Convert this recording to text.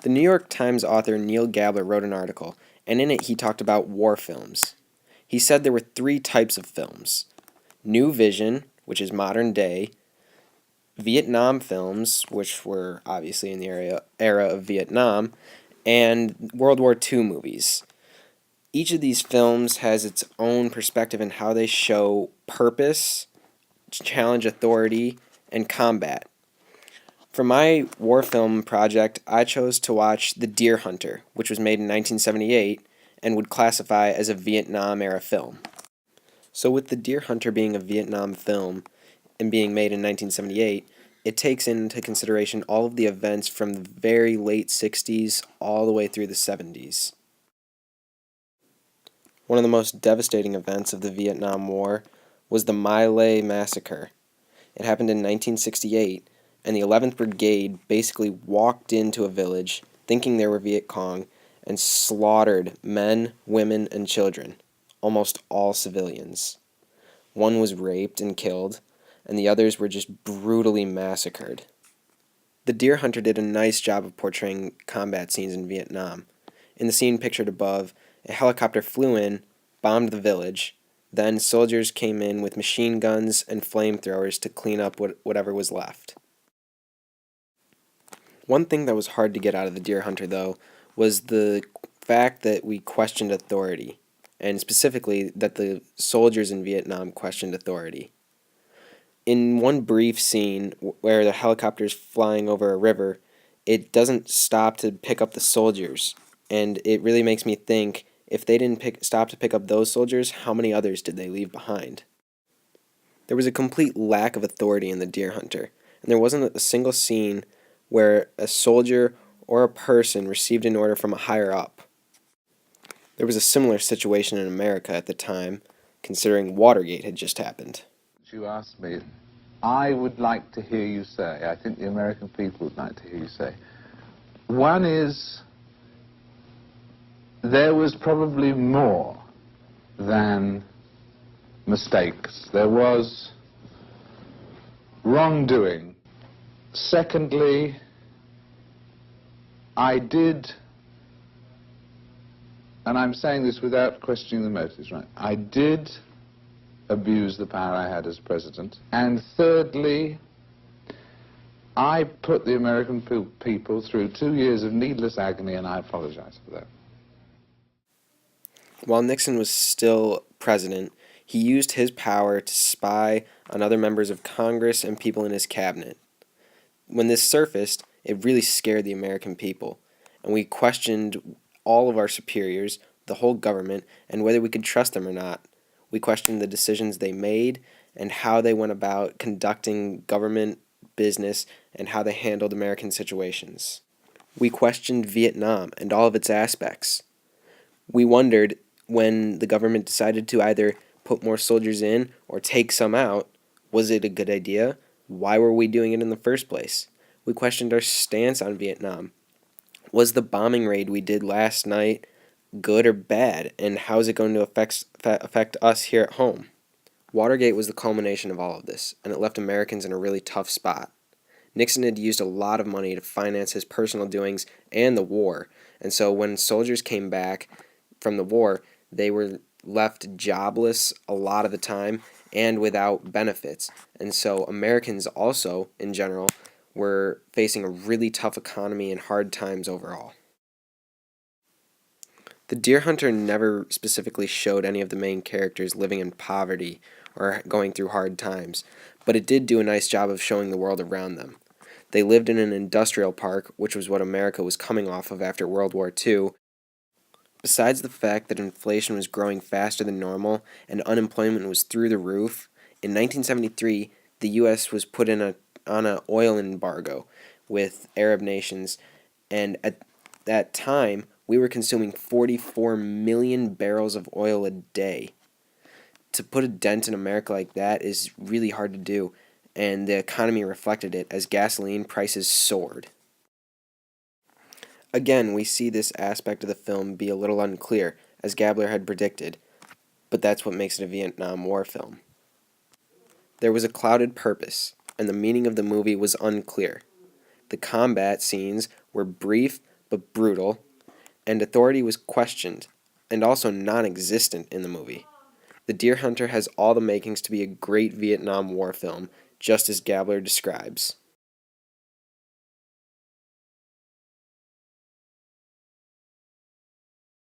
The New York Times author Neil Gabler wrote an article, and in it he talked about war films. He said there were three types of films: New Vision, which is modern day; Vietnam films, which were obviously in the era of Vietnam; and World War II movies. Each of these films has its own perspective in how they show purpose, challenge authority, and combat. For my war film project, I chose to watch The Deer Hunter, which was made in 1978 and would classify as a Vietnam era film. So, with The Deer Hunter being a Vietnam film and being made in 1978, it takes into consideration all of the events from the very late 60s all the way through the 70s. One of the most devastating events of the Vietnam War was the My Lai Massacre. It happened in 1968, and the 11th Brigade basically walked into a village thinking they were Viet Cong and slaughtered men, women, and children, almost all civilians. One was raped and killed, and the others were just brutally massacred. The Deer Hunter did a nice job of portraying combat scenes in Vietnam. In the scene pictured above, a helicopter flew in, bombed the village. Then soldiers came in with machine guns and flamethrowers to clean up whatever was left. One thing that was hard to get out of the Deer Hunter, though, was the fact that we questioned authority, and specifically that the soldiers in Vietnam questioned authority. In one brief scene where the helicopter's flying over a river, it doesn't stop to pick up the soldiers, and it really makes me think, if they didn't stop to pick up those soldiers, how many others did they leave behind? There was a complete lack of authority in the Deer Hunter, and there wasn't a single scene where a soldier or a person received an order from a higher up. There was a similar situation in America at the time, considering Watergate had just happened. You asked me, I would like to hear you say, I think the American people would like to hear you say. One is, there was probably more than mistakes. There was wrongdoing. Secondly, I did, and I'm saying this without questioning the motives, right? I did abuse the power I had as president. And thirdly, I put the American people through 2 years of needless agony, and I apologize for that. While Nixon was still president, he used his power to spy on other members of Congress and people in his cabinet. When this surfaced, it really scared the American people, and we questioned all of our superiors, the whole government, and whether we could trust them or not. We questioned the decisions they made and how they went about conducting government business and how they handled American situations. We questioned Vietnam and all of its aspects. We wondered, when the government decided to either put more soldiers in or take some out, was it a good idea? Why were we doing it in the first place? We questioned our stance on Vietnam. Was the bombing raid we did last night good or bad, and how is it going to affect us here at home? Watergate was the culmination of all of this, and it left Americans in a really tough spot. Nixon had used a lot of money to finance his personal doings and the war, and so when soldiers came back from the war, they were left jobless a lot of the time and without benefits. And so Americans also, in general, were facing a really tough economy and hard times overall. The Deer Hunter never specifically showed any of the main characters living in poverty or going through hard times, but it did do a nice job of showing the world around them. They lived in an industrial park, which was what America was coming off of after World War II. Besides the fact that inflation was growing faster than normal and unemployment was through the roof, in 1973 the U.S. was put on an oil embargo with Arab nations, and at that time we were consuming 44 million barrels of oil a day. To put a dent in America like that is really hard to do, and the economy reflected it as gasoline prices soared. Again, we see this aspect of the film be a little unclear, as Gabler had predicted, but that's what makes it a Vietnam War film. There was a clouded purpose, and the meaning of the movie was unclear. The combat scenes were brief but brutal, and authority was questioned and also non-existent in the movie. The Deer Hunter has all the makings to be a great Vietnam War film, just as Gabler describes.